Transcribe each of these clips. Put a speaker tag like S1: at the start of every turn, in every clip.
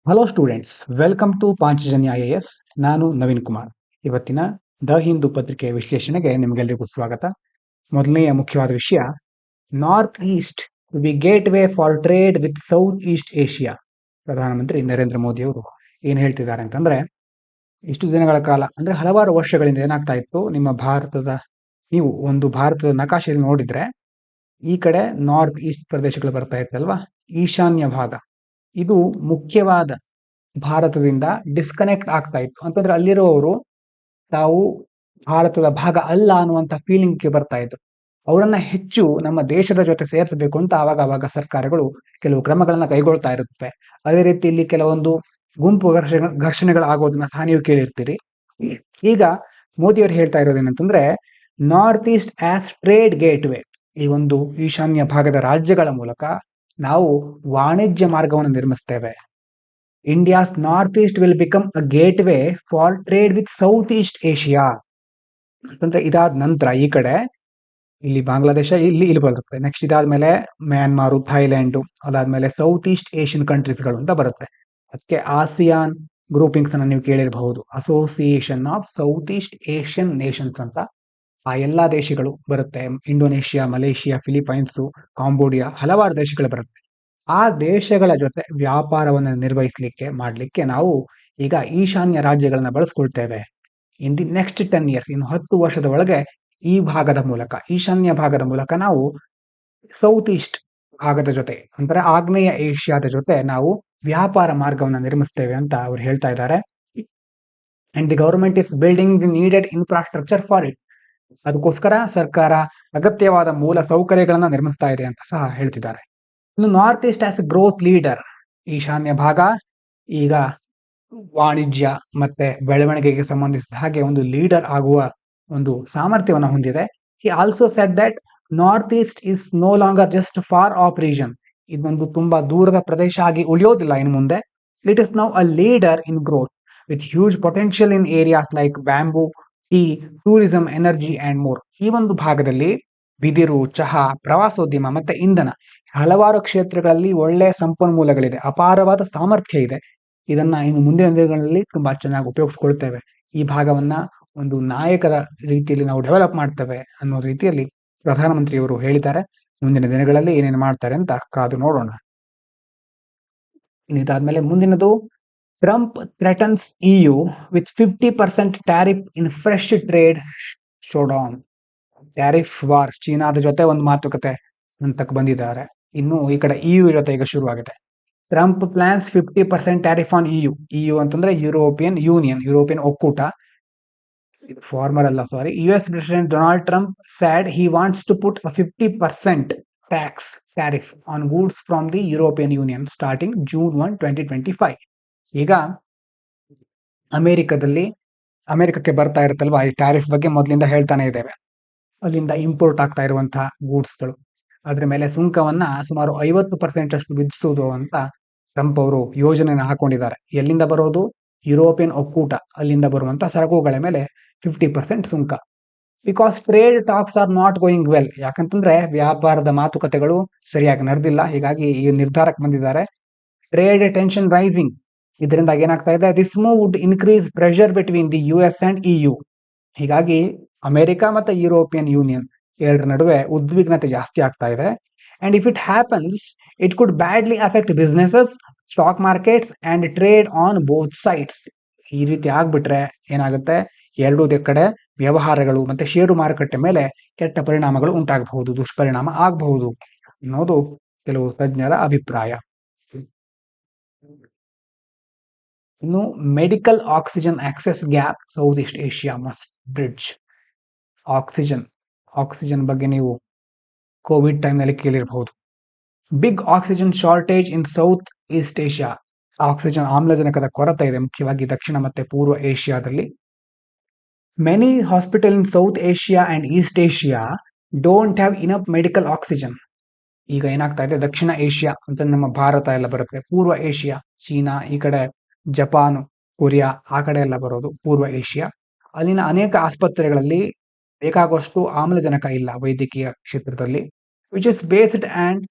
S1: Hello students, welcome to Panchajanya IAS. ನಾನು ನವೀನ್ ಕುಮಾರ್. ಇವತ್ತಿನ the Hindu ಪತ್ರಿಕೆಯ ವಿಶ್ಲೇಷಣೆಗೆ ನಿಮಗೆಲ್ಲರಿಗೂ ಸ್ವಾಗತ. ಮೊದಲನೆಯ ಮುಖ್ಯವಾದ ವಿಷಯ, north east to be gateway for trade with south east Asia. ಪ್ರಧಾನಮಂತ್ರಿ ನರೇಂದ್ರ ಮೋದಿ ಅವರು ಏನು ಹೇಳ್ತಿದ್ದಾರೆ ಅಂತಂದ್ರೆ, ಇಷ್ಟು ದಿನಗಳ ಕಾಲ ಅಂದ್ರೆ ಹಲವಾರು ವರ್ಷಗಳಿಂದ ಏನಾಗ್ತಾ ಇತ್ತು, ನೀವು ಒಂದು ಭಾರತದ ನಕಾಶೆಯಲ್ಲಿ ನೋಡಿದ್ರೆ ಈ ಕಡೆ ನಾರ್ತ್ ಈಸ್ಟ್ ಪ್ರದೇಶಗಳು ಬರ್ತಾ ಇತ್ತಲ್ವಾ, ಈಶಾನ್ಯ ಭಾಗ ಇದು ಮುಖ್ಯವಾದ ಭಾರತದಿಂದ ಡಿಸ್ಕನೆಕ್ಟ್ ಆಗ್ತಾ ಇತ್ತು. ಅಂತಂದ್ರೆ ಅಲ್ಲಿರುವವರು ತಾವು ಭಾರತದ ಭಾಗ ಅಲ್ಲ ಅನ್ನುವಂತ ಫೀಲಿಂಗ್ಗೆ ಬರ್ತಾ ಇದ್ರು. ಅವರನ್ನ ಹೆಚ್ಚು ನಮ್ಮ ದೇಶದ ಜೊತೆ ಸೇರಿಸಬೇಕು ಅಂತ ಆವಾಗ ಸರ್ಕಾರಗಳು ಕೆಲವು ಕ್ರಮಗಳನ್ನ ಕೈಗೊಳ್ತಾ ಇರುತ್ತೆ. ಅದೇ ರೀತಿ ಇಲ್ಲಿ ಕೆಲವೊಂದು ಗುಂಪು ಘರ್ಷಣೆಗಳಾಗೋದನ್ನ ಸಹ ನೀವು ಕೇಳಿರ್ತೀರಿ. ಈಗ ಮೋದಿಯವರು ಹೇಳ್ತಾ ಇರೋದೇನಂತಂದ್ರೆ, north east as trade gateway, ಈ ಒಂದು ಈಶಾನ್ಯ ಭಾಗದ ರಾಜ್ಯಗಳ ಮೂಲಕ ನಾವು ವಾಣಿಜ್ಯ ಮಾರ್ಗವನ್ನು ನಿರ್ಮಿಸ್ತೇವೆ. India's north east will become a gateway for trade with south east Asia ಅಂತಂದ್ರೆ, ಇದಾದ ನಂತರ ಈ ಕಡೆ ಇಲ್ಲಿ ಬಾಂಗ್ಲಾದೇಶ ಇಲ್ಲಿ ಬರುತ್ತೆ. ನೆಕ್ಸ್ಟ್ ಇದಾದ್ಮೇಲೆ ಮ್ಯಾನ್ಮಾರು, ಥೈಲ್ಯಾಂಡ್, ಅದಾದ್ಮೇಲೆ ಸೌತ್ ಈಸ್ಟ್ ಏಷ್ಯನ್ ಕಂಟ್ರೀಸ್ಗಳು ಅಂತ ಬರುತ್ತೆ. ಅದಕ್ಕೆ ಆಸಿಯಾನ್ ಗ್ರೂಪಿಂಗ್ಸ್ ಅನ್ನ ನೀವು ಕೇಳಿರಬಹುದು, association of south East Asian Nations ಅಂತ. ಆ ಎಲ್ಲಾ ದೇಶಗಳು ಬರುತ್ತೆ. ಇಂಡೋನೇಷಿಯಾ, ಮಲೇಷಿಯಾ, ಫಿಲಿಪೈನ್ಸ್, ಕಾಂಬೋಡಿಯಾ, ಹಲವಾರು ದೇಶಗಳು ಬರುತ್ತೆ. ಆ ದೇಶಗಳ ಜೊತೆ ವ್ಯಾಪಾರವನ್ನು ಮಾಡ್ಲಿಕ್ಕೆ ನಾವು ಈಗ ಈಶಾನ್ಯ ರಾಜ್ಯಗಳನ್ನ ಬಳಸ್ಕೊಳ್ತೇವೆ. ಇನ್ ದಿ ನೆಕ್ಸ್ಟ್ 10 years, ಇನ್ನು 10 ವರ್ಷದ ಒಳಗೆ ಈ ಭಾಗದ ಮೂಲಕ, ಈಶಾನ್ಯ ಭಾಗದ ಮೂಲಕ ನಾವು ಸೌತ್ ಈಸ್ಟ್ ಭಾಗದ ಜೊತೆ ಅಂದ್ರೆ ಆಗ್ನೇಯ ಏಷ್ಯಾದ ಜೊತೆ ನಾವು ವ್ಯಾಪಾರ ಮಾರ್ಗವನ್ನು ನಿರ್ಮಿಸ್ತೇವೆ ಅಂತ ಅವ್ರು ಹೇಳ್ತಾ ಇದ್ದಾರೆ. And the government is building the needed infrastructure for it. ಅದಕ್ಕೋಸ್ಕರ ಸರ್ಕಾರ ಅಗತ್ಯವಾದ ಮೂಲ ಸೌಕರ್ಯಗಳನ್ನ ನಿರ್ಮಿಸ್ತಾ ಇದೆ ಅಂತ ಸಹ ಹೇಳ್ತಿದ್ದಾರೆ. ಇನ್ನು north east as growth leader, ಈಶಾನ್ಯ ಭಾಗ ಈಗ ವಾಣಿಜ್ಯ ಮತ್ತೆ ಬೆಳವಣಿಗೆಗೆ ಸಂಬಂಧಿಸಿದ ಹಾಗೆ ಒಂದು ಲೀಡರ್ ಆಗುವ ಒಂದು ಸಾಮರ್ಥ್ಯವನ್ನು ಹೊಂದಿದೆ. He also said that north east is no longer just far off region. ಇದೊಂದು ತುಂಬಾ ದೂರದ ಪ್ರದೇಶ ಆಗಿ ಉಳಿಯೋದಿಲ್ಲ ಇನ್ನು ಮುಂದೆ. It is now a leader in growth with huge potential in areas like bamboo, tea, tourism, energy and more. ಈ ಒಂದು ಭಾಗದಲ್ಲಿ ಬಿದಿರು, ಚಹಾ, ಪ್ರವಾಸೋದ್ಯಮ ಮತ್ತೆ ಇಂಧನ, ಹಲವಾರು ಕ್ಷೇತ್ರಗಳಲ್ಲಿ ಒಳ್ಳೆಯ ಸಂಪನ್ಮೂಲಗಳಿದೆ, ಅಪಾರವಾದ ಸಾಮರ್ಥ್ಯ ಇದೆ. ಇದನ್ನ ಇನ್ನು ಮುಂದಿನ ದಿನಗಳಲ್ಲಿ ತುಂಬಾ ಚೆನ್ನಾಗಿ ಉಪಯೋಗಿಸ್ಕೊಳ್ತೇವೆ. ಈ ಭಾಗವನ್ನ ಒಂದು ನಾಯಕರ ರೀತಿಯಲ್ಲಿ ನಾವು ಡೆವಲಪ್ ಮಾಡ್ತೇವೆ ಅನ್ನೋ ರೀತಿಯಲ್ಲಿ ಪ್ರಧಾನಮಂತ್ರಿಯವರು ಹೇಳಿದ್ದಾರೆ. ಮುಂದಿನ ದಿನಗಳಲ್ಲಿ ಏನೇನು ಮಾಡ್ತಾರೆ ಅಂತ ಕಾದು ನೋಡೋಣ. ಇದಾದ್ಮೇಲೆ ಮುಂದಿನದು, Trump threatens EU with 50% tariff in fresh trade showdown. Tariff war, ಚೀನಾದ ಜೊತೆ ಒಂದು ಮಾತುಕತೆ ಹಂತಕ್ಕೆ ಬಂದಿದ್ದಾರೆ. ಇನ್ನು ಈ ಕಡೆ EU ಜೊತೆ ಈಗ ಶುರುವಾಗಿದೆ. Trump plans 50% tariff on EU ಅಂತಂದ್ರೆ ಯುರೋಪಿಯನ್ ಯೂನಿಯನ್, ಯುರೋಪಿಯನ್ ಒಕ್ಕೂಟ. ಫಾರ್ಮರ್ ಅಲ್ಲ, sorry. US president Donald Trump said he wants to put 50% tax tariff on goods from the European Union starting June 1, 2025. ಈಗ ಅಮೆರಿಕಕ್ಕೆ ಬರ್ತಾ ಇರುತ್ತಲ್ವಾ, ಈ ಟ್ಯಾರಿಫ್ ಬಗ್ಗೆ ಮೊದಲಿಂದ ಹೇಳ್ತಾನೆ ಇದ್ದೇವೆ. ಅಲ್ಲಿಂದ ಇಂಪೋರ್ಟ್ ಆಗ್ತಾ ಇರುವಂತಹ ಗೂಡ್ಸ್ಗಳು, ಅದ್ರ ಮೇಲೆ ಸುಂಕವನ್ನ ಸುಮಾರು 50% ಅಷ್ಟು ವಿಧಿಸುವುದು ಅಂತ ಟ್ರಂಪ್ ಅವರು ಯೋಜನೆನ ಹಾಕೊಂಡಿದ್ದಾರೆ. ಎಲ್ಲಿಂದ ಬರೋದು? ಯುರೋಪಿಯನ್ ಒಕ್ಕೂಟ, ಅಲ್ಲಿಂದ ಬರುವಂತ ಸರಕುಗಳ ಮೇಲೆ 50% ಸುಂಕ. Because trade talks are not going well, ಯಾಕಂತಂದ್ರೆ ವ್ಯಾಪಾರದ ಮಾತುಕತೆಗಳು ಸರಿಯಾಗಿ ನಡೆದಿಲ್ಲ. ಹೀಗಾಗಿ ಈ ನಿರ್ಧಾರಕ್ಕೆ ಬಂದಿದ್ದಾರೆ. ಟ್ರೇಡ್ ಟೆನ್ಷನ್ ರೈಸಿಂಗ್, ಇದರಿಂದ ಏನಾಗ್ತಾ ಇದೆ, this move would increase pressure between the US and EU. ಹೀಗಾಗಿ ಅಮೆರಿಕ ಮತ್ತೆ ಯುರೋಪಿಯನ್ ಯೂನಿಯನ್ ಎರಡರ ನಡುವೆ ಉದ್ವಿಗ್ನತೆ ಜಾಸ್ತಿ ಆಗ್ತಾ ಇದೆ. And if it happens, it could badly affect businesses, stock markets and trade on both sides. ಈ ರೀತಿ ಆಗ್ಬಿಟ್ರೆ ಏನಾಗುತ್ತೆ, ಎರಡೂ ಕಡೆ ವ್ಯವಹಾರಗಳು ಮತ್ತೆ ಷೇರು ಮಾರುಕಟ್ಟೆ ಮೇಲೆ ಕೆಟ್ಟ ಪರಿಣಾಮಗಳು ಉಂಟಾಗಬಹುದು, ದುಷ್ಪರಿಣಾಮ ಆಗಬಹುದು ಅನ್ನೋದು ಕೆಲವು ತಜ್ಞರ ಅಭಿಪ್ರಾಯ. ಇನ್ನು medical oxygen access gap south east Asia must bridge. Oxygen ಬಗ್ಗೆ ನೀವು ಕೋವಿಡ್ ಟೈಮ್ನಲ್ಲಿ ಕೇಳಿರಬಹುದು. ಬಿಗ್ ಆಕ್ಸಿಜನ್ ಶಾರ್ಟೇಜ್ ಇನ್ ಸೌತ್ ಈಸ್ಟ್ ಏಷ್ಯಾ. ಆಕ್ಸಿಜನ್, ಆಮ್ಲಜನಕದ ಕೊರತೆ ಇದೆ ಮುಖ್ಯವಾಗಿ ದಕ್ಷಿಣ ಮತ್ತೆ ಪೂರ್ವ ಏಷ್ಯಾದಲ್ಲಿ. Many hospital in south Asia and East Asia don't have enough medical oxygen. ಈಗ ಏನಾಗ್ತಾ ಇದೆ, ದಕ್ಷಿಣ ಏಷ್ಯಾ ಅಂತ ನಮ್ಮ ಭಾರತ ಎಲ್ಲ ಬರುತ್ತೆ, ಪೂರ್ವ ಏಷ್ಯಾ ಚೀನಾ, ಈ ಕಡೆ ಜಪಾನ್, ಕೊರಿಯಾ, ಆ ಕಡೆ ಎಲ್ಲ ಬರೋದು ಪೂರ್ವ ಏಷ್ಯಾ. ಅಲ್ಲಿನ ಅನೇಕ ಆಸ್ಪತ್ರೆಗಳಲ್ಲಿ ಬೇಕಾಗುವಷ್ಟು ಆಮ್ಲಜನಕ ಇಲ್ಲ ವೈದ್ಯಕೀಯ ಕ್ಷೇತ್ರದಲ್ಲಿ, which is based and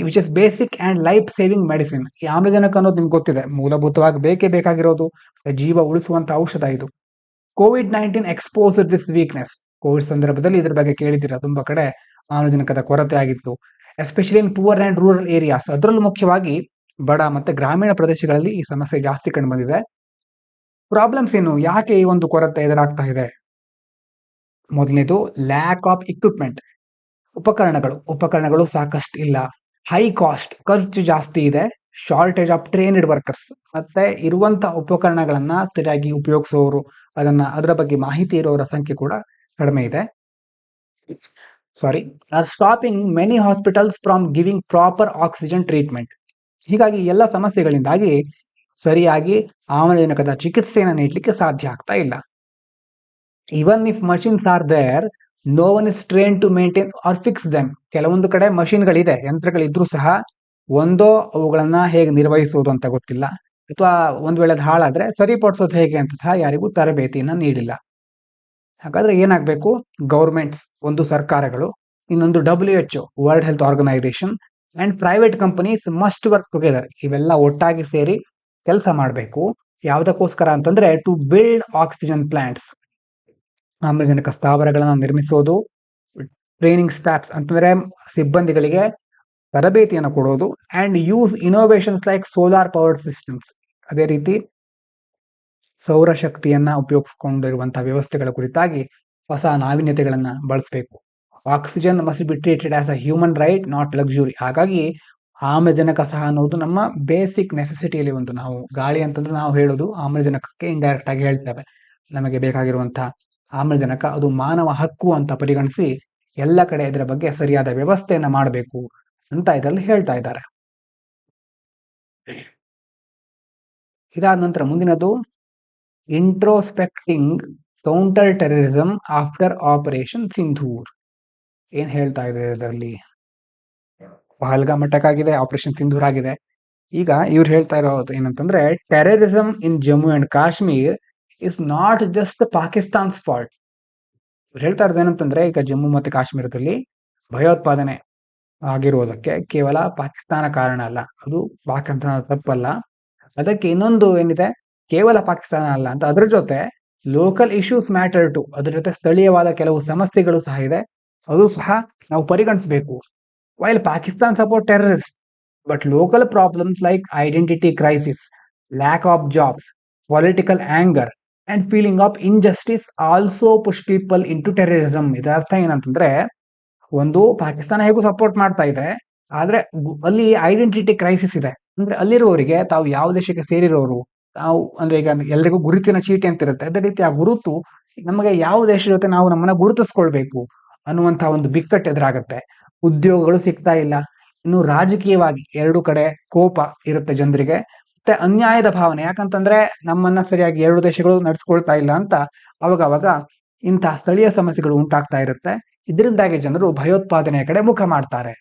S1: which is basic and life saving medicine. ಈ ಆಮ್ಲಜನಕ ಅನ್ನೋದು ನಿಮ್ಗೆ ಗೊತ್ತಿದೆ, ಮೂಲಭೂತವಾಗಿ ಬೇಕೇ ಬೇಕಾಗಿರೋದು, ಜೀವ ಉಳಿಸುವಂತ ಔಷಧ ಇದು. COVID-19 exposed this weakness. Covid ಸಂದರ್ಭದಲ್ಲಿ ಇದ್ರ ಬಗ್ಗೆ ಕೇಳಿದ್ದೀರಾ, ತುಂಬಾ ಕಡೆ ಆಮ್ಲಜನಕದ ಕೊರತೆ ಆಗಿತ್ತು, especially in poor and rural areas. ಅದರಲ್ಲೂ ಮುಖ್ಯವಾಗಿ ಬಡ ಮತ್ತೆ ಗ್ರಾಮೀಣ ಪ್ರದೇಶಗಳಲ್ಲಿ ಈ ಸಮಸ್ಯೆ ಜಾಸ್ತಿ ಕಂಡು ಬಂದಿದೆ. ಪ್ರಾಬ್ಲಮ್ಸ್ ಏನು, ಯಾಕೆ ಈ ಒಂದು ಕೊರತೆ ಎದುರಾಗ್ತಾ ಇದೆ? ಮೊದಲನೇದು ಲ್ಯಾಕ್ ಆಫ್ ಇಕ್ವಿಪ್ಮೆಂಟ್. ಉಪಕರಣಗಳು ಸಾಕಷ್ಟು ಇಲ್ಲ, ಹೈ ಕಾಸ್ಟ್, ಖರ್ಚು ಜಾಸ್ತಿ ಇದೆ, ಶಾರ್ಟೇಜ್ ಆಫ್ ಟ್ರೈನ್ಡ್ ವರ್ಕರ್ಸ್, ಮತ್ತೆ ಇರುವಂತಹ ಉಪಕರಣಗಳನ್ನ ಸರಿಯಾಗಿ ಉಪಯೋಗಿಸೋರು, ಅದರ ಬಗ್ಗೆ ಮಾಹಿತಿ ಇರೋರ ಸಂಖ್ಯೆ ಕೂಡ ಕಡಿಮೆ ಇದೆ. Are stopping many hospitals from giving proper oxygen treatment. ಹೀಗಾಗಿ ಎಲ್ಲ ಸಮಸ್ಯೆಗಳಿಂದಾಗಿ ಸರಿಯಾಗಿ ಆಮ್ಲಜನಕದ ಚಿಕಿತ್ಸೆಯನ್ನು ನೀಡಲಿಕ್ಕೆ ಸಾಧ್ಯ ಆಗ್ತಾ ಇಲ್ಲ. Even if machines are there, no one is train to maintain or fix them. ಕೆಲವೊಂದು ಕಡೆ ಮಷಿನ್ಗಳಿದೆ, ಯಂತ್ರಗಳಿದ್ರೂ ಸಹ ಒಂದೋ ಅವುಗಳನ್ನ ಹೇಗೆ ನಿರ್ವಹಿಸುವುದು ಅಂತ ಗೊತ್ತಿಲ್ಲ, ಅಥವಾ ಒಂದ್ ವೇಳೆ ಅದು ಹಾಳಾದ್ರೆ ಸರಿಪಡಿಸೋದು ಹೇಗೆ ಅಂತ ಸಹ ಯಾರಿಗೂ ತರಬೇತಿಯನ್ನ ನೀಡಿಲ್ಲ. ಹಾಗಾದ್ರೆ ಏನಾಗಬೇಕು? ಗೌರ್ಮೆಂಟ್ಸ್, ಒಂದು ಸರ್ಕಾರಗಳು, ಇನ್ನೊಂದು WHO world health organisation and private companies must work together. ಇವೆಲ್ಲ ಒಟ್ಟಾಗಿ ಸೇರಿ ಕೆಲಸ ಮಾಡಬೇಕು. ಯಾವುದಕ್ಕೋಸ್ಕರ ಅಂತಂದ್ರೆ ಟು ಬಿಲ್ಡ್ ಆಕ್ಸಿಜನ್ ಪ್ಲಾಂಟ್ಸ್, ಆಮ್ಲಜನಕ ಸ್ಥಾವರಗಳನ್ನ ನಿರ್ಮಿಸೋದು, ಟ್ರೈನಿಂಗ್ ಸ್ಟಾಫ್ಸ್ ಅಂತಂದ್ರೆ ಸಿಬ್ಬಂದಿಗಳಿಗೆ ತರಬೇತಿಯನ್ನು ಕೊಡೋದು, and use innovations like solar powered systems. ಅದೇ ರೀತಿ ಸೌರಶಕ್ತಿಯನ್ನ ಉಪಯೋಗಿಸಿಕೊಂಡಿರುವಂತಹ ವ್ಯವಸ್ಥೆಗಳ ಕುರಿತಾಗಿ ಹೊಸ ನಾವೀನ್ಯತೆಗಳನ್ನ ಬಳಸಬೇಕು. Oxygen must be treated as a human right, not luxury. ಹಾಗಾಗಿ ಆಮ್ಲಜನಕ ಸಹ ಅನ್ನೋದು ನಮ್ಮ ಬೇಸಿಕ್ ನೆಸೆಸಿಟಿಯಲ್ಲಿ ಒಂದು. ನಾವು ಗಾಳಿ ಅಂತಂದ್ರೆ ನಾವು ಹೇಳೋದು ಆಮ್ಲಜನಕಕ್ಕೆ ಇಂಡೈರೆಕ್ಟ್ ಆಗಿ ಹೇಳ್ತೇವೆ. ನಮಗೆ ಬೇಕಾಗಿರುವಂತಹ ಆಮ್ಲಜನಕ ಅದು ಮಾನವ ಹಕ್ಕು ಅಂತ ಪರಿಗಣಿಸಿ ಎಲ್ಲ ಕಡೆ ಇದರ ಬಗ್ಗೆ ಸರಿಯಾದ ವ್ಯವಸ್ಥೆಯನ್ನ ಮಾಡಬೇಕು ಅಂತ ಇದರಲ್ಲಿ ಹೇಳ್ತಾ ಇದ್ದಾರೆ. ಇದಾದ ನಂತರ ಮುಂದಿನದು introspecting counter terrorism after operation Sindoor. ಏನ್ ಹೇಳ್ತಾ ಇದೆ ಇದರಲ್ಲಿ? ಪಹಲ್ಗಾಮ್ ಅಟ್ಯಾಕ್ ಆಗಿದೆ, ಆಪರೇಷನ್ ಸಿಂಧೂರ್ ಆಗಿದೆ. ಈಗ ಇವ್ರು ಹೇಳ್ತಾ ಇರೋದು ಏನಂತಂದ್ರೆ, terrorism in Jammu and Kashmir is not just Pakistan's fault. ಇವ್ರು ಹೇಳ್ತಾ ಇರೋದು ಏನಂತಂದ್ರೆ, ಈಗ ಜಮ್ಮು ಮತ್ತು ಕಾಶ್ಮೀರದಲ್ಲಿ ಭಯೋತ್ಪಾದನೆ ಆಗಿರುವುದಕ್ಕೆ ಕೇವಲ ಪಾಕಿಸ್ತಾನ ಕಾರಣ ಅಲ್ಲ, ಅದು ಪಾಕಿಸ್ತಾನ ತಪ್ಪಲ್ಲ. ಅದಕ್ಕೆ ಇನ್ನೊಂದು ಏನಿದೆ, ಕೇವಲ ಪಾಕಿಸ್ತಾನ ಅಲ್ಲ ಅಂತ, ಅದ್ರ ಜೊತೆ ಲೋಕಲ್ ಇಶ್ಯೂಸ್ ಮ್ಯಾಟರ್ ಟು, ಅದ್ರ ಜೊತೆ ಸ್ಥಳೀಯವಾದ ಕೆಲವು ಸಮಸ್ಯೆಗಳು ಸಹ ಇದೆ, ಅದು ಸಹ ನಾವು ಪರಿಗಣಿಸಬೇಕು. While Pakistan support terrorist, but local problems like identity crisis, lack of jobs, political anger and feeling of injustice also push people into terrorism. ಇದರ ಅರ್ಥ ಏನಂತಂದ್ರೆ, ಒಂದು ಪಾಕಿಸ್ತಾನ ಹೇಗೂ ಸಪೋರ್ಟ್ ಮಾಡ್ತಾ ಇದೆ, ಆದ್ರೆ ಅಲ್ಲಿ ಐಡೆಂಟಿಟಿ ಕ್ರೈಸಿಸ್ ಇದೆ. ಅಂದ್ರೆ ಅಲ್ಲಿರುವವರಿಗೆ ತಾವು ಯಾವ ದೇಶಕ್ಕೆ ಸೇರಿರೋರು, ನಾವು ಅಂದ್ರೆ ಈಗ ಎಲ್ರಿಗೂ ಗುರುತಿನ ಚೀಟಿ ಅಂತ ಇರುತ್ತೆ, ಅದೇ ರೀತಿ ಆ ಗುರುತು ನಮಗೆ ಯಾವ ದೇಶದ ಜೊತೆ ನಾವು ನಮ್ಮನ್ನ ಗುರುತಿಸ್ಕೊಳ್ಬೇಕು ಅನ್ನುವಂತಹ ಒಂದು ಬಿಕ್ಕಟ್ಟು ಎದುರಾಗತ್ತೆ. ಉದ್ಯೋಗಗಳು ಸಿಗ್ತಾ ಇಲ್ಲ, ಇನ್ನು ರಾಜಕೀಯವಾಗಿ ಎರಡು ಕಡೆ ಕೋಪ ಇರುತ್ತೆ ಜನರಿಗೆ, ಮತ್ತೆ ಅನ್ಯಾಯದ ಭಾವನೆ, ಯಾಕಂತಂದ್ರೆ ನಮ್ಮನ್ನ ಸರಿಯಾಗಿ ಎರಡು ದೇಶಗಳು ನಡೆಸ್ಕೊಳ್ತಾ ಇಲ್ಲ ಅಂತ ಅವಾಗ ಇಂತಹ ಸ್ಥಳೀಯ ಸಮಸ್ಯೆಗಳು ಉಂಟಾಗ್ತಾ ಇರುತ್ತೆ. ಇದರಿಂದಾಗಿ ಜನರು ಭಯೋತ್ಪಾದನೆಯ ಕಡೆ ಮುಖ ಮಾಡ್ತಾರೆ.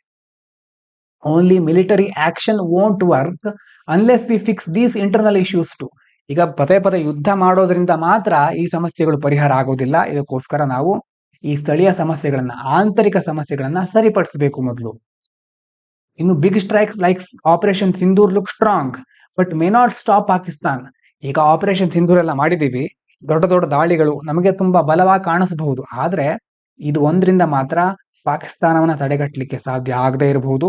S1: Only military action won't work unless we fix these internal issues too. ಈಗ ಪದೇ ಯುದ್ಧ ಮಾಡೋದ್ರಿಂದ ಮಾತ್ರ ಈ ಸಮಸ್ಯೆಗಳು ಪರಿಹಾರ ಆಗೋದಿಲ್ಲ. ಇದಕ್ಕೋಸ್ಕರ ನಾವು ಈ ಸ್ಥಳೀಯ ಸಮಸ್ಯೆಗಳನ್ನ, ಆಂತರಿಕ ಸಮಸ್ಯೆಗಳನ್ನ ಸರಿಪಡಿಸಬೇಕು ಮೊದಲು. ಇನ್ನು big strikes like operation Sindoor look strong but may not stop Pakistan. ಈಗ ಆಪರೇಷನ್ ಸಿಂಧೂರ್ ಎಲ್ಲ ಮಾಡಿದೀವಿ, ದೊಡ್ಡ ದಾಳಿಗಳು ನಮಗೆ ತುಂಬಾ ಬಲವಾಗಿ ಕಾಣಿಸಬಹುದು, ಆದ್ರೆ ಇದು ಒಂದರಿಂದ ಮಾತ್ರ ಪಾಕಿಸ್ತಾನವನ್ನ ತಡೆಗಟ್ಟಲಿಕ್ಕೆ ಸಾಧ್ಯ ಆಗದೆ ಇರಬಹುದು.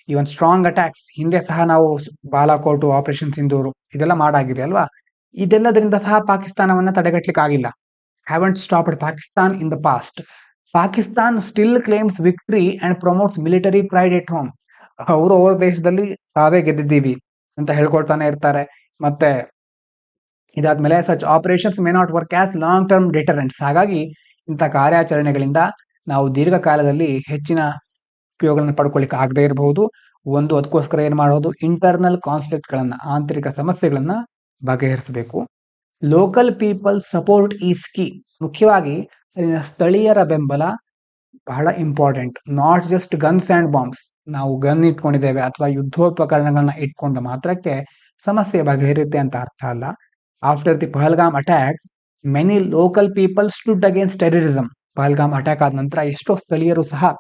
S1: ಇವನ್ ಸ್ಟ್ರಾಂಗ್ ಅಟ್ಯಾಕ್ಸ್ ಹಿಂದೆ ಸಹ ನಾವು ಬಾಲಾಕೋಟ್, ಆಪರೇಷನ್ ಸಿಂಧೂರು ಇದೆಲ್ಲ ಮಾಡಾಗಿದೆ ಅಲ್ವಾ, ಇದೆಲ್ಲದರಿಂದ ಸಹ ಪಾಕಿಸ್ತಾನವನ್ನ ತಡೆಗಟ್ಟಲಿಕ್ಕೆ ಆಗಿಲ್ಲ. Haven't stopped Pakistan in the past. Pakistan still claims victory and promotes military pride at home. ಅವ್ರ ದೇಶದಲ್ಲಿ ತಾವೇ ಗೆದ್ದಿದ್ದೀವಿ ಅಂತ ಹೇಳ್ಕೊಳ್ತಾನೆ ಇರ್ತಾರೆ. ಮತ್ತೆ ಇದಾದ್ಮೇಲೆ such operations may not work as long term deterrents. ಹಾಗಾಗಿ ಇಂಥ ಕಾರ್ಯಾಚರಣೆಗಳಿಂದ ನಾವು ದೀರ್ಘಕಾಲದಲ್ಲಿ ಹೆಚ್ಚಿನ ಉಪಯೋಗಗಳನ್ನು ಪಡ್ಕೊಳ್ಳಿಕ್ಕೆ ಆಗದೆ ಇರಬಹುದು. ಅದಕ್ಕೋಸ್ಕರ ಏನ್ ಮಾಡೋದು, ಇಂಟರ್ನಲ್ ಕಾನ್ಫ್ಲಿಕ್ಟ್ ಗಳನ್ನ, ಆಂತರಿಕ ಸಮಸ್ಯೆಗಳನ್ನ ಬಗೆಹರಿಸಬೇಕು. Local people support is key. ಮುಖ್ಯವಾಗಿ ಸ್ಥಳೀಯರ ಬೆಂಬಲ ಬಹಳ important. Not just guns and bombs. ನಾವು ಗನ್ ಇಟ್ಕೊಂಡಿದ್ದೇವೆ ಅಥವಾ ಯುದ್ಧೋಪಕರಣಗಳನ್ನ ಇಟ್ಕೊಂಡ ಮಾತ್ರಕ್ಕೆ ಸಮಸ್ಯೆ ಬಗೆಹರಿಯುತ್ತೆ ಅಂತ ಅರ್ಥ ಅಲ್ಲ. After the Pahalgam attack many local people stood against terrorism. Pahalgam attack ಆದ ನಂತರ ಎಷ್ಟೋ ಸ್ಥಳೀಯರು ಸಹ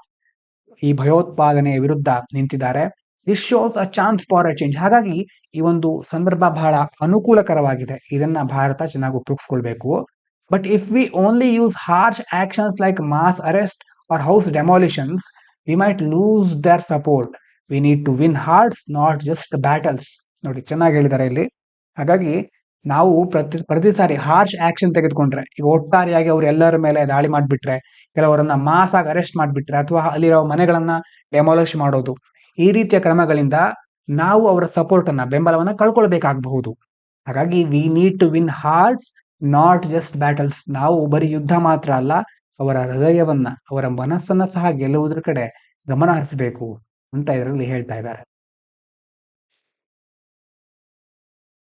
S1: ಈ ಭಯೋತ್ಪಾದನೆಯ ವಿರುದ್ಧ ನಿಂತಿದ್ದಾರೆ. This shows a chance for a change. ಹಾಗಾಗಿ ಈ ಒಂದು ಸಂದರ್ಭ ಬಹಳ ಅನುಕೂಲಕರವಾಗಿದೆ. ಇದನ್ನ ಭಾರತ ಚೆನ್ನಾಗಿ ಉಪಯೋಗಿಸ್ಕೊಳ್ಬೇಕು. But if we only use harsh actions like mass arrest or house demolitions, we might lose their support. We need to win hearts, not just battles. ನೋಡಿ, ಚೆನ್ನಾಗಿ ಹೇಳಿದ್ದಾರೆ ಇಲ್ಲಿ. ಹಾಗಾಗಿ ನಾವು ಪ್ರತಿ ಸಾರಿ ಹಾರ್ಶ್ ಆಕ್ಷನ್ ತೆಗೆದುಕೊಂಡ್ರೆ, ಈಗ ಒಟ್ಟಾರೆಯಾಗಿ ಅವ್ರು ಎಲ್ಲರ ಮೇಲೆ ದಾಳಿ ಮಾಡಿಬಿಟ್ರೆ, ಕೆಲವರನ್ನ ಮಾಸ್ ಆಗಿ ಅರೆಸ್ಟ್ ಮಾಡಿಬಿಟ್ರೆ, ಅಥವಾ ಅಲ್ಲಿರೋ ಮನೆಗಳನ್ನ ಡೆಮಾಲಿಷ್ ಮಾಡೋದು, ಈ ರೀತಿಯ ಕ್ರಮಗಳಿಂದ ನಾವು ಅವರ ಸಪೋರ್ಟ್ ಅನ್ನ, ಬೆಂಬಲವನ್ನ ಕಳ್ಕೊಳ್ಬೇಕಾಗಬಹುದು. ಹಾಗಾಗಿ we need to win hearts, not just battles. ನಾವು ಬರೀ ಯುದ್ಧ ಮಾತ್ರ ಅಲ್ಲ, ಅವರ ಹೃದಯವನ್ನ, ಅವರ ಮನಸ್ಸನ್ನ ಸಹ ಗೆಲ್ಲುವುದರ ಕಡೆ ಗಮನ ಹರಿಸಬೇಕು ಅಂತ ಇದರಲ್ಲಿ ಹೇಳ್ತಾ ಇದ್ದಾರೆ.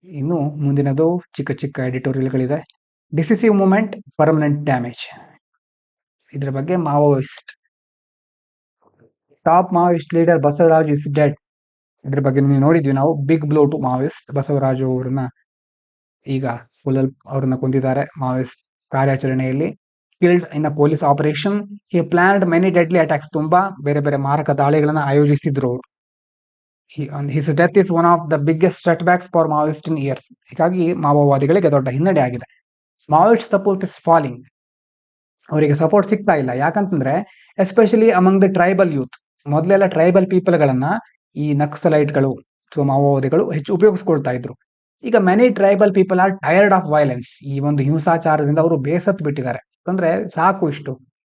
S1: ಇನ್ನು ಮುಂದಿನದು ಚಿಕ್ಕ ಚಿಕ್ಕ ಎಡಿಟೋರಿಯಲ್ಗಳಿದೆ. Decisive moment, permanent damage. ಇದರ ಬಗ್ಗೆ Maoist, top Maoist leader Basavaraj is dead. ಇದ್ರ ಬಗ್ಗೆ ನೋಡಿದ್ವಿ ನಾವು. Big blow to Maoist. Basavaraju ಅವರನ್ನ ಈಗ ಅವ್ರನ್ನ ಕೊಂದಿದ್ದಾರೆ ಮಾವೋಯಿಸ್ಟ್ ಕಾರ್ಯಾಚರಣೆಯಲ್ಲಿ. Killed in a police operation. He planned many deadly attacks. ತುಂಬಾ ಬೇರೆ ಬೇರೆ ಮಾರಕ ದಾಳಿಗಳನ್ನ ಆಯೋಜಿಸಿದ್ರು ಅವರು. His death is one of the biggest setbacks for Maoist in years. ಹೀಗಾಗಿ ಮಾವೋವಾದಿಗಳಿಗೆ ದೊಡ್ಡ ಹಿನ್ನಡೆ ಆಗಿದೆ. Maoist support is falling. ಅವರಿಗೆ ಸಪೋರ್ಟ್ ಸಿಗ್ತಾ ಇಲ್ಲ. ಯಾಕಂತಂದ್ರೆ especially among the tribal youth. ಮೊದಲೆಲ್ಲ ಟ್ರೈಬಲ್ ಪೀಪಲ್ ಗಳನ್ನ ಈ ನಕ್ಸಲೈಟ್ಗಳು ಅಥವಾ ಮಾವೋವಾದಿಗಳು ಹೆಚ್ಚು ಉಪಯೋಗಿಸ್ಕೊಳ್ತಾ ಇದ್ರು. ಈಗ many tribal people are tired of violence. ಈ ಒಂದು ಹಿಂಸಾಚಾರದಿಂದ ಅವರು ಬೇಸತ್ತು ಬಿಟ್ಟಿದ್ದಾರೆ. ಅಂದ್ರೆ ಸಾಕು,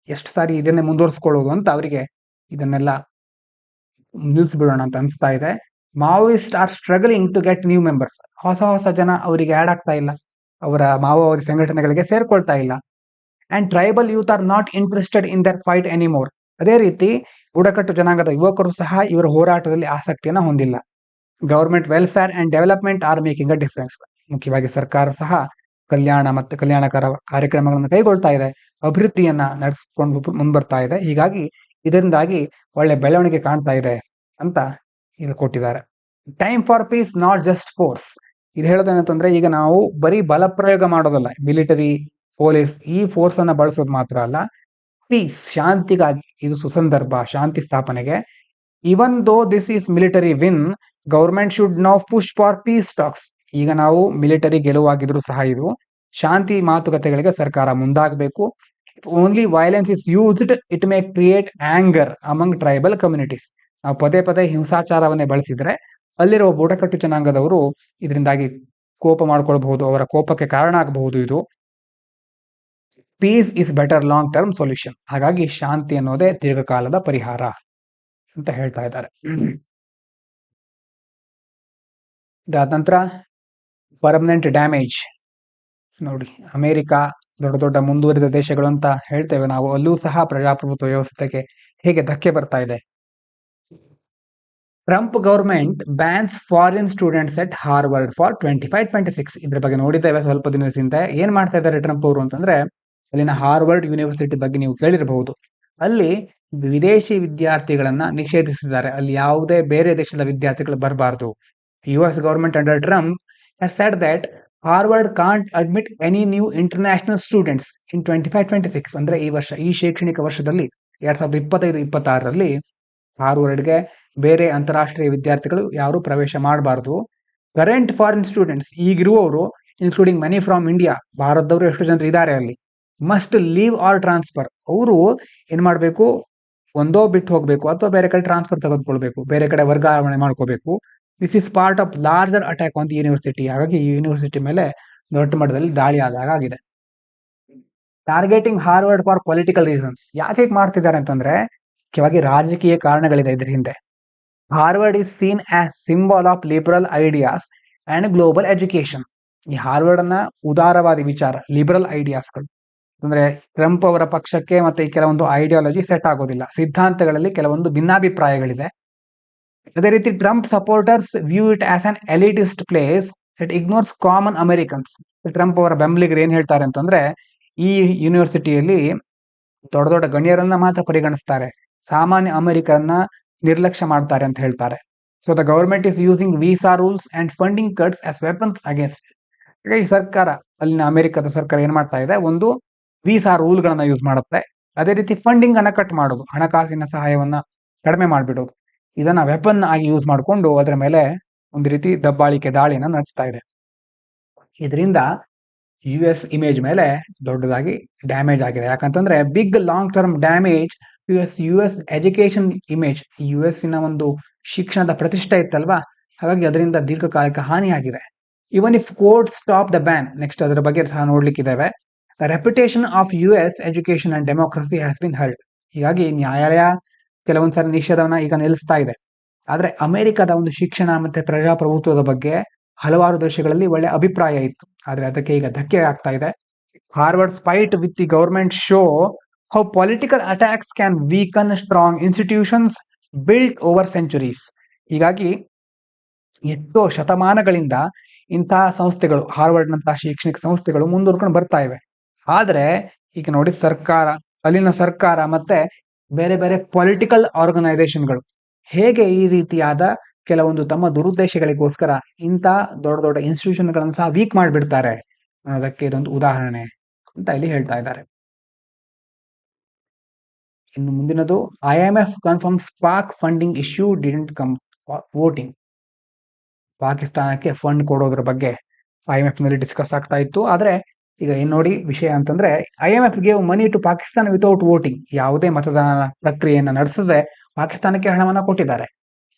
S1: ಎಷ್ಟು ಸಾರಿ ಇದನ್ನೇ ಮುಂದುವರಿಸ್ಕೊಳ್ಳೋದು ಅಂತ ಅವರಿಗೆ ಇದನ್ನೆಲ್ಲ ನಿಲ್ಲಿಸ್ಬಿಡೋಣ ಅಂತ ಅನಿಸ್ತಾ ಇದೆ. Maoist are struggling to get new members. ಹೊಸ ಜನ ಅವರಿಗೆ ಆಡ್ ಆಗ್ತಾ ಇಲ್ಲ, ಅವರ ಮಾವೋವಾದಿ ಸಂಘಟನೆಗಳಿಗೆ ಸೇರ್ಕೊಳ್ತಾ ಇಲ್ಲ. And tribal youth are not interested in their fight anymore. ಅದೇ ರೀತಿ ಬುಡಕಟ್ಟು ಜನಾಂಗದ ಯುವಕರು ಸಹ ಇವರ ಹೋರಾಟದಲ್ಲಿ ಆಸಕ್ತಿಯನ್ನ ಹೊಂದಿಲ್ಲ. Government welfare and development are making a difference. ಮುಖ್ಯವಾಗಿ ಸರ್ಕಾರ ಸಹ ಕಲ್ಯಾಣ ಮತ್ತು ಕಲ್ಯಾಣಕರ ಕಾರ್ಯಕ್ರಮಗಳನ್ನು ಕೈಗೊಳ್ತಾ ಇದೆ, ಅಭಿವೃದ್ಧಿಯನ್ನ ನಡೆಸಿಕೊಂಡು ಮುಂದ್ಬರ್ತಾ ಇದೆ. ಹೀಗಾಗಿ ಇದರಿಂದಾಗಿ ಒಳ್ಳೆ ಬೆಳವಣಿಗೆ ಕಾಣ್ತಾ ಇದೆ ಅಂತ ಇದು ಕೊಟ್ಟಿದ್ದಾರೆ. Time for piece, not just force. ಇದು ಹೇಳೋದೇನಂತಂದ್ರೆ, ಈಗ ನಾವು ಬರೀ ಬಲ ಪ್ರಯೋಗ ಮಾಡೋದಲ್ಲ, ಮಿಲಿಟರಿ, ಪೊಲೀಸ್, ಈ ಫೋರ್ಸ್ ಅನ್ನ ಬಳಸೋದು ಮಾತ್ರ ಅಲ್ಲ, ಪೀಸ್, ಶಾಂತಿಗಾಗಿ ಇದು ಸುಸಂದರ್ಭ, ಶಾಂತಿ ಸ್ಥಾಪನೆಗೆ. Even though this is military win, government should now push for peace talks. ಈಗ ನಾವು ಮಿಲಿಟರಿ ಗೆಲುವಾಗಿದ್ರು ಸಹ ಇದು ಶಾಂತಿ ಮಾತುಕತೆಗಳಿಗೆ ಸರ್ಕಾರ ಮುಂದಾಗಬೇಕು. Only violence is used, it may create anger among tribal communities. ನಾವು ಪದೇ ಹಿಂಸಾಚಾರವನ್ನೇ ಬಳಸಿದ್ರೆ ಅಲ್ಲಿರುವ ಬುಡಕಟ್ಟು ಜನಾಂಗದವರು ಇದರಿಂದಾಗಿ ಕೋಪ ಮಾಡ್ಕೊಳ್ಬಹುದು, ಅವರ ಕೋಪಕ್ಕೆ ಕಾರಣ ಆಗಬಹುದು ಇದು. Peace is better long term solution. ಹಾಗಾಗಿ ಶಾಂತಿ ಅನ್ನೋದೇ ದೀರ್ಘಕಾಲದ ಪರಿಹಾರ ಅಂತ ಹೇಳ್ತಾ ಇದ್ದಾರೆ. ಇದಾದ ನಂತರ ಪರ್ಮನೆಂಟ್ ಡ್ಯಾಮೇಜ್. ನೋಡಿ, ಅಮೆರಿಕ, ದೊಡ್ಡ ಮುಂದುವರಿದ ದೇಶಗಳು ಅಂತ ಹೇಳ್ತೇವೆ ನಾವು, ಅಲ್ಲೂ ಸಹ ಪ್ರಜಾಪ್ರಭುತ್ವ ವ್ಯವಸ್ಥೆಗೆ ಹೇಗೆ ಧಕ್ಕೆ ಬರ್ತಾ ಇದೆ. Trump government bans foreign students at Harvard for 25-26. ಇದ್ರ ಬಗ್ಗೆ ನೋಡಿದ್ದೇವೆ ಸ್ವಲ್ಪ ದಿನದ ಹಿಂದೆ. ಏನ್ ಮಾಡ್ತಾ ಇದ್ದಾರೆ ಟ್ರಂಪ್ ಅವರು ಅಂತಂದ್ರೆ, ಅಲ್ಲಿನ ಹಾರ್ವರ್ಡ್ ಯೂನಿವರ್ಸಿಟಿ ಬಗ್ಗೆ ನೀವು ಕೇಳಿರಬಹುದು. ಅಲ್ಲಿ ವಿದೇಶಿ ವಿದ್ಯಾರ್ಥಿಗಳನ್ನ ನಿಷೇಧಿಸಿದ್ದಾರೆ. ಅಲ್ಲಿ ಯಾವುದೇ ಬೇರೆ ದೇಶದ ವಿದ್ಯಾರ್ಥಿಗಳು ಬರಬಾರದು. US government under Trump has said that Harvard can't admit any new international students in 25-26. ಅಂದ್ರೆ ಈ ಶೈಕ್ಷಣಿಕ ವರ್ಷದಲ್ಲಿ 2025-26ರಲ್ಲಿ ಹಾರ್ವರ್ಡ್ಗೆ ಬೇರೆ ಅಂತಾರಾಷ್ಟ್ರೀಯ ವಿದ್ಯಾರ್ಥಿಗಳು ಯಾರು ಪ್ರವೇಶ ಮಾಡಬಾರದು. ಕರೆಂಟ್ ಫಾರಿನ್ ಸ್ಟೂಡೆಂಟ್ಸ್, ಈಗಿರುವವರು, ಇನ್ಕ್ಲೂಡಿಂಗ್ ಮನಿ ಫ್ರಾಮ್ ಇಂಡಿಯಾ, ಭಾರತದವರು ಎಷ್ಟು ಜನ ಇದ್ದಾರೆ ಅಲ್ಲಿ, ಮಸ್ಟ್ ಲೀವ್ ಆರ್ ಟ್ರಾನ್ಸ್ಫರ್. ಅವರು ಏನ್ ಮಾಡ್ಬೇಕು, ಒಂದೋ ಬಿಟ್ಟು ಹೋಗ್ಬೇಕು ಅಥವಾ ಬೇರೆ ಕಡೆ ಟ್ರಾನ್ಸ್ಫರ್ ತೆಗೆದುಕೊಳ್ಬೇಕು, ಬೇರೆ ಕಡೆ ವರ್ಗಾವಣೆ ಮಾಡ್ಕೋಬೇಕು. This is part of larger attack on the university. ಹಾಗಾಗಿ ಈ ಯೂನಿವರ್ಸಿಟಿ ಮೇಲೆ ದೊಡ್ಡ ಮಟ್ಟದಲ್ಲಿ ದಾಳಿ ಆದಾಗ ಆಗಿದೆ. Targeting Harvard for political reasons. ಯಾಕೆ ಮಾಡ್ತಿದ್ದಾರೆ ಅಂತಂದ್ರೆ, ಮುಖ್ಯವಾಗಿ ರಾಜಕೀಯ ಕಾರಣಗಳಿದೆ ಇದ್ರ ಹಿಂದೆ. Harvard is scene as symbol of liberal ideas and global education. ಈ ಹಾರ್ವರ್ಡ್ ಅನ್ನ ಉದಾರವಾದಿ ವಿಚಾರ, ಲಿಬರಲ್ ಐಡಿಯಾಸ್ಗಳು ಅಂದ್ರೆ ಟ್ರಂಪ್ ಅವರ ಪಕ್ಷಕ್ಕೆ ಮತ್ತೆ ಕೆಲವೊಂದು ಐಡಿಯಾಲಜಿ ಸೆಟ್ ಆಗೋದಿಲ್ಲ, ಸಿದ್ಧಾಂತಗಳಲ್ಲಿ ಕೆಲವೊಂದು ಭಿನ್ನಾಭಿಪ್ರಾಯಗಳಿದೆ. ಅದೇ ರೀತಿ Trump supporters view it as an elitist place that ignores common Americans. Trump ಅವರ ಬೆಂಬಲಿಗರು ಏನ್ ಹೇಳ್ತಾರೆ ಅಂತಂದ್ರೆ, ಈ ಯೂನಿವರ್ಸಿಟಿಯಲ್ಲಿ ದೊಡ್ಡ ಗಣ್ಯರನ್ನ ಮಾತ್ರ ಪರಿಗಣಿಸ್ತಾರೆ, ಸಾಮಾನ್ಯ ಅಮೆರಿಕನ್ನ ನಿರ್ಲಕ್ಷ್ಯ ಮಾಡ್ತಾರೆ ಅಂತ ಹೇಳ್ತಾರೆ. So the government is using visa rules and funding cuts as weapons against. ಈ ಸರ್ಕಾರ, ಅಲ್ಲಿನ ಅಮೆರಿಕದ ಸರ್ಕಾರ ಏನ್ ಮಾಡ್ತಾ ಇದೆ, ಒಂದು ವೀಸಾ ರೂಲ್ ಗಳನ್ನ ಯೂಸ್ ಮಾಡುತ್ತೆ. ಅದೇ ರೀತಿ ಫಂಡಿಂಗ್ ಅನ್ನ ಕಟ್ ಮಾಡೋದು, ಹಣಕಾಸಿನ ಸಹಾಯವನ್ನ ಕಡಿಮೆ ಮಾಡಿಬಿಡೋದು. ಇದನ್ನ ವೆಪನ್ ಆಗಿ ಯೂಸ್ ಮಾಡಿಕೊಂಡು ಅದರ ಮೇಲೆ ಒಂದು ರೀತಿ ದಬ್ಬಾಳಿಕೆ ದಾಳಿನ ನಡೆಸ್ತಾ ಇದೆ. ಇದರಿಂದ US ಇಮೇಜ್ ಮೇಲೆ ದೊಡ್ಡದಾಗಿ ಡ್ಯಾಮೇಜ್ ಆಗಿದೆ. ಯಾಕಂತಂದ್ರೆ big long term damage US education image, US ಒಂದು ಶಿಕ್ಷಣದ ಪ್ರತಿಷ್ಠೆ ಇತ್ತಲ್ವಾ, ಹಾಗಾಗಿ ಅದರಿಂದ ದೀರ್ಘಕಾಲಿಕ ಹಾನಿಯಾಗಿದೆ. Even if court stop the ban, next ಅದರ ಬಗ್ಗೆ ಸಹ ನೋಡ್ಲಿಕ್ಕಿದ್ದೇವೆ. The reputation of US education and democracy has been hurt. ಹೀಗಾಗಿ ನ್ಯಾಯಾಲಯ ಕೆಲವೊಂದ್ಸರಿ ನಿಷೇಧವನ್ನ ಈಗ ನಿಲ್ಲಿಸ್ತಾ ಇದೆ. ಆದ್ರೆ ಅಮೆರಿಕದ ಒಂದು ಶಿಕ್ಷಣ ಮತ್ತೆ ಪ್ರಜಾಪ್ರಭುತ್ವದ ಬಗ್ಗೆ ಹಲವಾರು ದೇಶಗಳಲ್ಲಿ ಒಳ್ಳೆ ಅಭಿಪ್ರಾಯ ಇತ್ತು. ಆದ್ರೆ ಅದಕ್ಕೆ ಈಗ ಧಕ್ಕೆ ಆಗ್ತಾ ಇದೆ. Harvard fight with the government show how political attacks can weaken strong institutions built over centuries. ಹೀಗಾಗಿ ಎಷ್ಟೋ ಶತಮಾನಗಳಿಂದ ಇಂತಹ ಸಂಸ್ಥೆಗಳು, ಹಾರ್ವರ್ಡ್ ನಂತಹ ಶೈಕ್ಷಣಿಕ ಸಂಸ್ಥೆಗಳು ಮುಂದುವರ್ಕೊಂಡು ಬರ್ತಾ ಇವೆ. ಆದ್ರೆ ಈಗ ನೋಡಿ, ಅಲ್ಲಿನ ಸರ್ಕಾರ ಮತ್ತೆ ಬೇರೆ ಬೇರೆ ಪೊಲಿಟಿಕಲ್ ಆರ್ಗನೈಸೇಷನ್ಗಳು ಹೇಗೆ ಈ ರೀತಿಯಾದ ಕೆಲವೊಂದು ತಮ್ಮ ದುರುದ್ದೇಶಗಳಿಗೋಸ್ಕರ ಇಂಥ ದೊಡ್ಡ ದೊಡ್ಡ ಇನ್ಸ್ಟಿಟ್ಯೂಷನ್ಗಳನ್ನು ಸಹ ವೀಕ್ ಮಾಡಿಬಿಡ್ತಾರೆ ಅನ್ನೋದಕ್ಕೆ ಇದೊಂದು ಉದಾಹರಣೆ ಅಂತ ಇಲ್ಲಿ ಹೇಳ್ತಾ ಇದ್ದಾರೆ. ಇನ್ನು ಮುಂದಿನದು, IMF confirms Pak funding issue didn't come voting. ಪಾಕಿಸ್ತಾನಕ್ಕೆ ಫಂಡ್ ಕೊಡೋದ್ರ ಬಗ್ಗೆ IMF ನಲ್ಲಿ ಡಿಸ್ಕಸ್ ಆಗ್ತಾ ಇತ್ತು. ಆದ್ರೆ ಈಗ ಏನ್ ನೋಡಿ ವಿಷಯ ಅಂತಂದ್ರೆ, IMF gave money to Pakistan without voting. ಯಾವುದೇ ಮತದಾನ ಪ್ರಕ್ರಿಯೆಯನ್ನ ನಡೆಸದೆ ಪಾಕಿಸ್ತಾನಕ್ಕೆ ಹಣವನ್ನ ಕೊಟ್ಟಿದ್ದಾರೆ.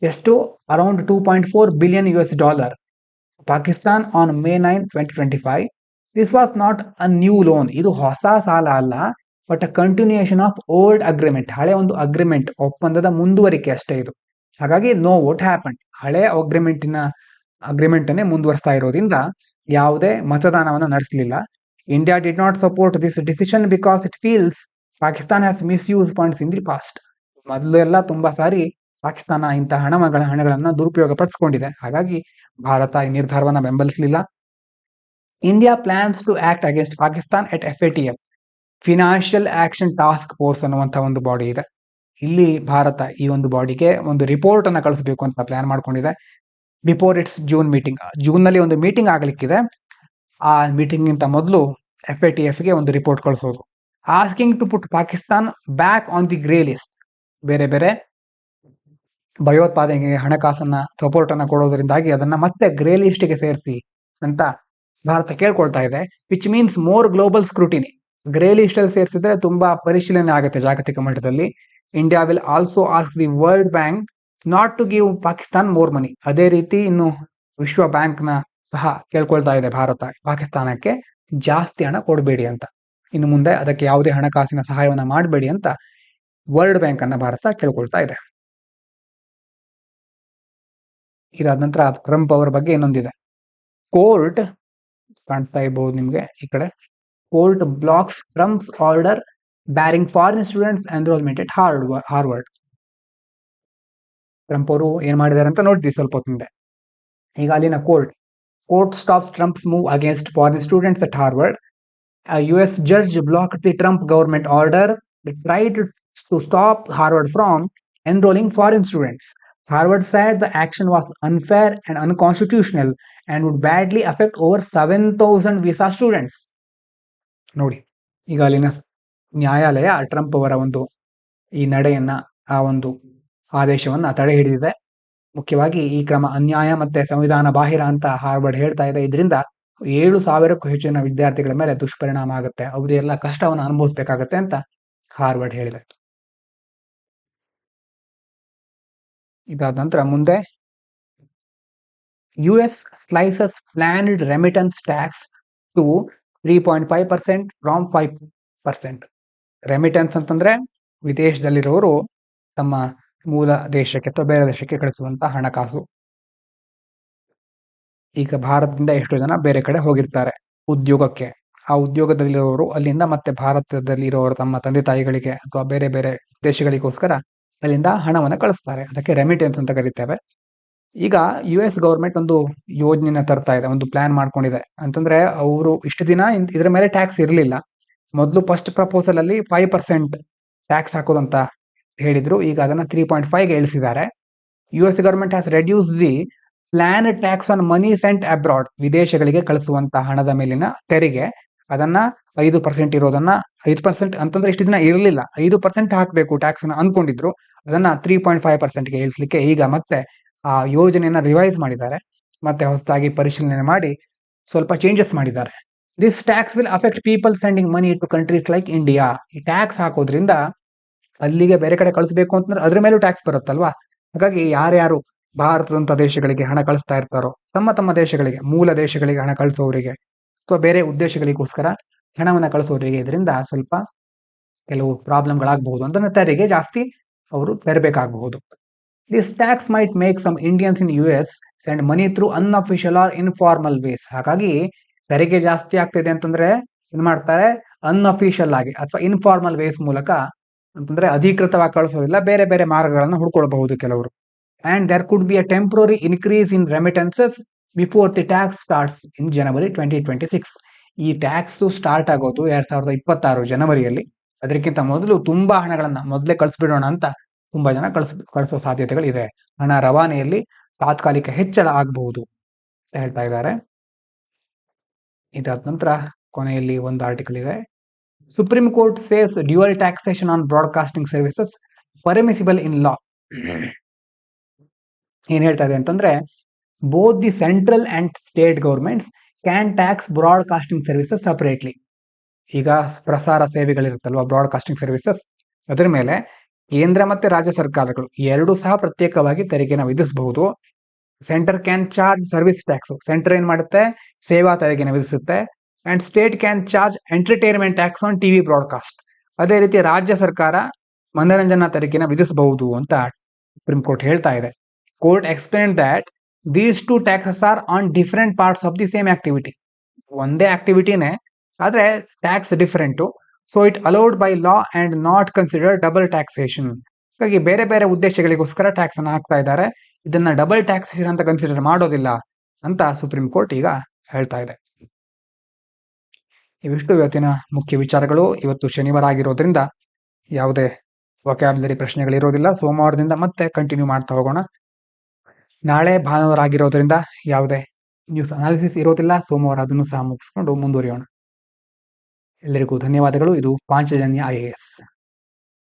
S1: ಎಷ್ಟು? Around $2.4 billion Pakistan on May 9, 2025. This was not a new loan. ಇದು ಹೊಸ ಸಾಲ ಅಲ್ಲ, but a continuation of old agreement. ಹಳೆ ಒಂದು ಅಗ್ರಿಮೆಂಟ್, ಒಪ್ಪಂದದ ಮುಂದುವರಿಕೆ ಅಷ್ಟೇ ಇದು. ಹಾಗಾಗಿ ನೋ ವೋಟ್ ಹ್ಯಾಪನ್. ಹಳೆ ಅಗ್ರಿಮೆಂಟ್ ಅನ್ನೇ ಮುಂದುವರಿಸ್ತಾ ಇರೋದ್ರಿಂದ ಯಾವುದೇ ಮತದಾನವನ್ನು ನಡೆಸಲಿಲ್ಲ. India did not support this decision because it feels Pakistan has misuse funds in the past. ಮೊದಲೆಲ್ಲ ತುಂಬಾ ಸಾರಿ ಪಾಕಿಸ್ತಾನ ಇಂತಹ ಹಣಗಳನ್ನ ದುರುಪಯೋಗ ಪಡಿಸಿಕೊಂಡಿದೆ. ಹಾಗಾಗಿ ಭಾರತ ಈ ನಿರ್ಧಾರವನ್ನ ಬೆಂಬಲಿಸಲಿಲ್ಲ. India plans to act against Pakistan at FATF, financial action task force ಅನ್ನುವಂತ ಒಂದು ಬಾಡಿ ಇದೆ. ಇಲ್ಲಿ ಭಾರತ ಈ ಒಂದು ಬಾಡಿಗೆ ಒಂದು ರಿಪೋರ್ಟ್ ಅನ್ನ ಕಳಿಸಬೇಕು ಅಂತ ಪ್ಲಾನ್ ಮಾಡ್ಕೊಂಡಿದೆ. Before it's June meeting, June ನಲ್ಲಿ ಒಂದು ಮೀಟಿಂಗ್ ಆಗ್ಲಿಕ್ಕಿದೆ. ಆ ಮೀಟಿಂಗ್ ಗಿಂತ ಮೊದಲು FATF ಗೆ ಒಂದು ರಿಪೋರ್ಟ್ ಕಳಿಸೋದು. Asking to put Pakistan back on the grey list. ಬೇರೆ ಬೇರೆ ಭಯೋತ್ಪಾದನೆಗೆ ಹಣಕಾಸನ್ನ ಸಪೋರ್ಟ್ ಅನ್ನ ಕೊಡೋದ್ರಿಂದಾಗಿ ಅದನ್ನ ಮತ್ತೆ ಗ್ರೇ ಲಿಸ್ಟ್ ಗೆ ಸೇರಿಸಿ ಅಂತ ಭಾರತ ಕೇಳ್ಕೊಳ್ತಾ ಇದೆ. Which means more global scrutiny. Grey list ಅಲ್ಲಿ ಸೇರಿಸಿದ್ರೆ ತುಂಬಾ ಪರಿಶೀಲನೆ ಆಗುತ್ತೆ ಜಾಗತಿಕ ಮಟ್ಟದಲ್ಲಿ. India will also ask the world bank not to give Pakistan more money. ಅದೇ ರೀತಿ ಇನ್ನು ವಿಶ್ವ ಬ್ಯಾಂಕ್ ನ ಸಹ ಕೇಳ್ಕೊಳ್ತಾ ಇದೆ ಭಾರತ, ಪಾಕಿಸ್ತಾನಕ್ಕೆ ಜಾಸ್ತಿ ಹಣ ಕೊಡಬೇಡಿ ಅಂತ. ಇನ್ನು ಮುಂದೆ ಅದಕ್ಕೆ ಯಾವುದೇ ಹಣಕಾಸಿನ ಸಹಾಯವನ್ನ ಮಾಡಬೇಡಿ ಅಂತ ವರ್ಲ್ಡ್ ಬ್ಯಾಂಕ್ ಅನ್ನ ಭಾರತ ಕೇಳ್ಕೊಳ್ತಾ ಇದೆ. ಇದಾದ ನಂತರ ಟ್ರಂಪ್ ಅವರ ಬಗ್ಗೆ ಇನ್ನೊಂದಿದೆ. ಕೋರ್ಟ್ ಕಾಣಿಸ್ತಾ ಇರಬಹುದು ನಿಮ್ಗೆ ಈ ಕಡೆ. Court blocks Trump's order barring foreign students enrollment at Harvard. Trump ಅವರು ಏನ್ ಮಾಡಿದ್ದಾರೆ ಅಂತ ನೋಡ್ತೀವಿ ಸ್ವಲ್ಪ ಹೊತ್ತಿಂದೆ. ಈಗ ಅಲ್ಲಿನ court stops Trump's move against foreign students at Harvard. US judge blocked the Trump government order that tried to stop Harvard from enrolling foreign students. Harvard said the action was unfair and unconstitutional and would badly affect over 7,000 visa students. ನೋಡಿ, ಈಗ ಅಲ್ಲಿನ ನ್ಯಾಯಾಲಯ Trump ಅವರ ಒಂದು ಈ ನಡೆಯನ್ನ, ಆ ಒಂದು ಆದೇಶವನ್ನ ತಡೆ ಹಿಡಿದಿದೆ. ಮುಖ್ಯವಾಗಿ ಈ ಕ್ರಮ ಅನ್ಯಾಯ ಮತ್ತೆ ಸಂವಿಧಾನ ಬಾಹಿರ ಅಂತ ಹಾರ್ವರ್ಡ್ ಹೇಳ್ತಾ ಇದೆ. ಇದರಿಂದ 7,000ಕ್ಕೂ ಹೆಚ್ಚಿನ ವಿದ್ಯಾರ್ಥಿಗಳ ಮೇಲೆ ದುಷ್ಪರಿಣಾಮ ಆಗುತ್ತೆ, ಅವರೆಲ್ಲ ಕಷ್ಟವನ್ನು ಅನುಭವಿಸಬೇಕಾಗತ್ತೆ ಅಂತ ಹಾರ್ವರ್ಡ್ ಹೇಳಿದೆ. ಇದಾದ ನಂತರ ಮುಂದೆ, US slices planned remittance tax to 3.5% from 5%. Remittance ಅಂತಂದ್ರೆ ವಿದೇಶದಲ್ಲಿರೋರು ತಮ್ಮ ಮೂಲ ದೇಶಕ್ಕೆ ಅಥವಾ ಬೇರೆ ದೇಶಕ್ಕೆ ಕಳಿಸುವಂತ ಹಣಕಾಸು. ಈಗ ಭಾರತದಿಂದ ಎಷ್ಟೋ ಜನ ಬೇರೆ ಕಡೆ ಹೋಗಿರ್ತಾರೆ ಉದ್ಯೋಗಕ್ಕೆ. ಆ ಉದ್ಯೋಗದಲ್ಲಿರೋರು ಅಲ್ಲಿಂದ ಮತ್ತೆ ಭಾರತದಲ್ಲಿರೋರು ತಮ್ಮ ತಂದೆ ತಾಯಿಗಳಿಗೆ ಅಥವಾ ಬೇರೆ ಬೇರೆ ದೇಶಗಳಿಗೋಸ್ಕರ ಅಲ್ಲಿಂದ ಹಣವನ್ನು ಕಳಿಸ್ತಾರೆ. ಅದಕ್ಕೆ ರೆಮಿಟೆನ್ಸ್ ಅಂತ ಕರೀತೇವೆ. ಈಗ US ಗವರ್ಮೆಂಟ್ ಒಂದು ಯೋಜನೆನ ತರ್ತಾ ಇದೆ, ಒಂದು ಪ್ಲಾನ್ ಮಾಡ್ಕೊಂಡಿದೆ. ಅಂತಂದ್ರೆ ಅವರು ಇಷ್ಟು ದಿನ ಇದರ ಮೇಲೆ ಟ್ಯಾಕ್ಸ್ ಇರಲಿಲ್ಲ. ಮೊದಲು ಫಸ್ಟ್ ಪ್ರಪೋಸಲ್ ಅಲ್ಲಿ 5% ಟ್ಯಾಕ್ಸ್ ಹಾಕೋದಂತ ಹೇಳಿದ್ರು. ಈಗ ಅದನ್ನ 3.5ಗೆ ಇಳಿಸಿದ್ದಾರೆ. US government has reduce the plan tax on money sent abroad. ವಿದೇಶಗಳಿಗೆ ಕಳಿಸುವಂತ ಹಣದ ಮೇಲಿನ ತೆರಿಗೆ ಅದನ್ನ 5% ಇರೋದನ್ನ 5% ಅಂತಂದ್ರೆ ಇಷ್ಟು ದಿನ ಇರಲಿಲ್ಲ, 5% ಹಾಕಬೇಕು ಟ್ಯಾಕ್ಸ್ ಅನ್ಕೊಂಡಿದ್ರು. ಅದನ್ನ 3.5%ಗೆ ಇಳಿಸ್ಲಿಕ್ಕೆ ಈಗ ಮತ್ತೆ ಆ ಯೋಜನೆಯನ್ನ ರಿವೈಸ್ ಮಾಡಿದ್ದಾರೆ, ಮತ್ತೆ ಹೊಸದಾಗಿ ಪರಿಶೀಲನೆ ಮಾಡಿ ಸ್ವಲ್ಪ ಚೇಂಜಸ್ ಮಾಡಿದ್ದಾರೆ. This tax will affect people sending money to countries like India. ಈ ಟ್ಯಾಕ್ಸ್ ಹಾಕೋದ್ರಿಂದ ಅಲ್ಲಿಗೆ ಬೇರೆ ಕಡೆ ಕಳಿಸ್ಬೇಕು ಅಂತಂದ್ರೆ ಅದ್ರ ಮೇಲೂ ಟ್ಯಾಕ್ಸ್ ಬರುತ್ತಲ್ವಾ. ಹಾಗಾಗಿ ಯಾರ್ಯಾರು ಭಾರತದಂತ ದೇಶಗಳಿಗೆ ಹಣ ಕಳಿಸ್ತಾ ಇರ್ತಾರೋ, ತಮ್ಮ ತಮ್ಮ ದೇಶಗಳಿಗೆ, ಮೂಲ ದೇಶಗಳಿಗೆ ಹಣ ಕಳಿಸೋರಿಗೆ ಅಥವಾ ಬೇರೆ ಉದ್ದೇಶಗಳಿಗೋಸ್ಕರ ಹಣವನ್ನ ಕಳಿಸೋರಿಗೆ ಇದರಿಂದ ಸ್ವಲ್ಪ ಕೆಲವು ಪ್ರಾಬ್ಲಮ್ಗಳಾಗಬಹುದು. ಅಂದ್ರೆ ತೆರಿಗೆ ಜಾಸ್ತಿ ಅವರು ತೆರಬೇಕಾಗಬಹುದು. This tax might make some Indians in US send money through unofficial or informal ways. ಹಾಗಾಗಿ ತೆರಿಗೆ ಜಾಸ್ತಿ ಆಗ್ತಿದೆ ಅಂತಂದ್ರೆ ಏನ್ ಮಾಡ್ತಾರೆ, ಅನ್ಅಫಿಷಿಯಲ್ ಆಗಿ ಅಥವಾ ಇನ್ಫಾರ್ಮಲ್ ವೇಸ್ ಮೂಲಕ, ಅಂತಂದ್ರೆ ಅಧಿಕೃತವಾಗಿ ಕಳಿಸೋದಿಲ್ಲ, ಬೇರೆ ಬೇರೆ ಮಾರ್ಗಗಳನ್ನು ಹುಡ್ಕೊಳ್ಬಹುದು ಕೆಲವರು. And there could be a temporary increase in remittances before the tax starts in January 2026. ಈ ಟ್ಯಾಕ್ಸ್ ಸ್ಟಾರ್ಟ್ ಆಗೋದು 2026 ಜನವರಿಯಲ್ಲಿ. ಅದಕ್ಕಿಂತ ಮೊದಲು ತುಂಬಾ ಹಣಗಳನ್ನ ಮೊದಲೇ ಕಳಿಸ್ಬಿಡೋಣ ಅಂತ ತುಂಬಾ ಜನ ಕಳಿಸೋ ಸಾಧ್ಯತೆಗಳಿದೆ. ಹಣ ರವಾನೆಯಲ್ಲಿ ತಾತ್ಕಾಲಿಕ ಹೆಚ್ಚಳ ಆಗಬಹುದು ಅಂತ ಹೇಳ್ತಾ ಇದ್ದಾರೆ. ಇದಾದ ನಂತರ ಕೊನೆಯಲ್ಲಿ ಒಂದು ಆರ್ಟಿಕಲ್ ಇದೆ. Supreme court says dual taxation on broadcasting services permissible in law. ಏನ್ ಹೇಳ್ತಾ ಇದೆ ಅಂತಂದ್ರೆ, both the central and state governments can tax broadcasting services separately. ಈಗ ಪ್ರಸಾರ ಸೇವೆಗಳಿರುತ್ತಲ್ವಾ, ಬ್ರಾಡ್ಕಾಸ್ಟಿಂಗ್ ಸರ್ವಿಸಸ್, ಅದರ ಮೇಲೆ ಕೇಂದ್ರ ಮತ್ತೆ ರಾಜ್ಯ ಸರ್ಕಾರಗಳು ಎರಡೂ ಸಹ ಪ್ರತ್ಯೇಕವಾಗಿ ತೆರಿಗೆನ ವಿಧಿಸಬಹುದು. Centre can charge service tax, centre ಏನ್ ಮಾಡುತ್ತೆ, ಸೇವಾ ತೆರಿಗೆನ ವಿಧಿಸುತ್ತೆ. And state can charge entertainment tax on TV broadcast. ಅದೇ ರೀತಿ ರಾಜ್ಯ ಸರ್ಕಾರ ಮನೋರಂಜನಾ ತೆರಿಗೆನ ವಿಧಿಸಬಹುದು ಅಂತ ಸುಪ್ರೀಂ ಕೋರ್ಟ್ ಹೇಳ್ತಾ ಇದೆ. Court explain that these two taxes are on different parts of the same activity. ಒಂದೇ ಆಕ್ಟಿವಿಟಿನೇ ಆದ್ರೆ tax different. So it allowed by law and not consider double taxation. ಹಾಗಾಗಿ ಬೇರೆ ಬೇರೆ ಉದ್ದೇಶಗಳಿಗೋಸ್ಕರ ಟ್ಯಾಕ್ಸ್ ಅನ್ನು ಹಾಕ್ತಾ ಇದ್ದಾರೆ, ಇದನ್ನ ಡಬಲ್ ಟ್ಯಾಕ್ಸೇಷನ್ ಅಂತ ಕನ್ಸಿಡರ್ ಮಾಡೋದಿಲ್ಲ ಅಂತ ಸುಪ್ರೀಂ ಕೋರ್ಟ್ ಈಗ ಹೇಳ್ತಾ ಇದೆ. ಇವಿಷ್ಟು ಇವತ್ತಿನ ಮುಖ್ಯ ವಿಚಾರಗಳು. ಇವತ್ತು ಶನಿವಾರ ಆಗಿರೋದ್ರಿಂದ ಯಾವುದೇ ವೊಕ್ಯಾಬ್ಯುಲರಿ ಪ್ರಶ್ನೆಗಳಿರೋದಿಲ್ಲ. ಸೋಮವಾರದಿಂದ ಮತ್ತೆ ಕಂಟಿನ್ಯೂ ಮಾಡ್ತಾ ಹೋಗೋಣ. ನಾಳೆ ಭಾನುವಾರ ಆಗಿರೋದ್ರಿಂದ ಯಾವುದೇ ನ್ಯೂಸ್ ಅನಾಲಿಸಿಸ್ ಇರೋದಿಲ್ಲ. ಸೋಮವಾರ ಅದನ್ನು ಸಹ ಮುಗಿಸ್ಕೊಂಡು ಮುಂದುವರಿಯೋಣ. ಎಲ್ಲರಿಗೂ ಧನ್ಯವಾದಗಳು. ಇದು ಪಾಂಚಜನ್ಯ IAS.